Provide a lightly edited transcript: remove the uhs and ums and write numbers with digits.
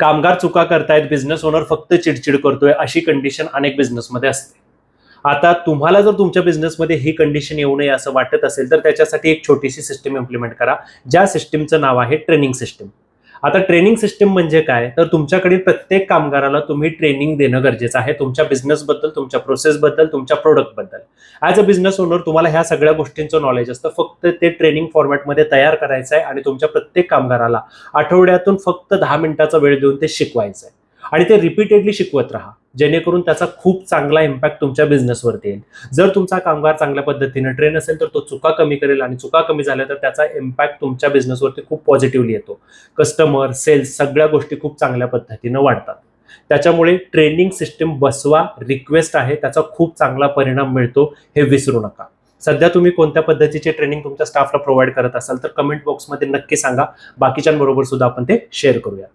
कामगार चुका करतायत, बिझनेस ओनर फक्त चिडचिड करतोय, अशी कंडिशन अनेक बिझनेसमध्ये असते. आता तुम्हाला जर तुमच्या बिझनेसमध्ये ही कंडिशन येऊ नये असं वाटत असेल तर त्याच्यासाठी एक छोटीशी सिस्टीम इम्प्लिमेंट करा, ज्या सिस्टीमचं नाव आहे ट्रेनिंग सिस्टीम. आता ट्रेनिंग सिस्टीम म्हणजे काय, तर तुमच्याकडील प्रत्येक कामगाराला तुम्ही ट्रेनिंग देणं गरजेचं आहे, तुमच्या बिझनेसबद्दल, तुमच्या प्रोसेसबद्दल, तुमच्या प्रोडक्टबद्दल. ॲज अ बिझनेस ओनर तुम्हाला ह्या सगळ्या गोष्टींचं नॉलेज असतं, फक्त ते ट्रेनिंग फॉर्मॅटमध्ये तयार करायचं आहे आणि तुमच्या प्रत्येक कामगाराला आठवड्यातून फक्त 10 मिनिटाचा वेळ देऊन ते शिकवायचं आहे आणि ते रिपीटेडली शिकवत राहा, जेणेकरून त्याचा खूप चांगला इम्पॅक्ट तुमच्या बिझनेसवरती येईल. जर तुमचा कामगार चांगल्या पद्धतीने ट्रेन असेल तर तो चुका कमी करेल आणि चुका कमी झाल्या तर त्याचा इम्पॅक्ट तुमच्या बिझनेसवरती खूप पॉझिटिव्हली येतो. कस्टमर, सेल्स सगळ्या गोष्टी खूप चांगल्या पद्धतीनं वाढतात. त्याच्यामुळे ट्रेनिंग सिस्टीम बसवा, रिक्वेस्ट आहे, त्याचा खूप चांगला परिणाम मिळतो, हे विसरू नका. सध्या तुम्ही कोणत्या पद्धतीचे ट्रेनिंग तुमच्या स्टाफला प्रोव्हाइड करत असाल तर कमेंट बॉक्समध्ये नक्की सांगा, बाकीच्यांबरोबर सुद्धा आपण ते शेअर करूया.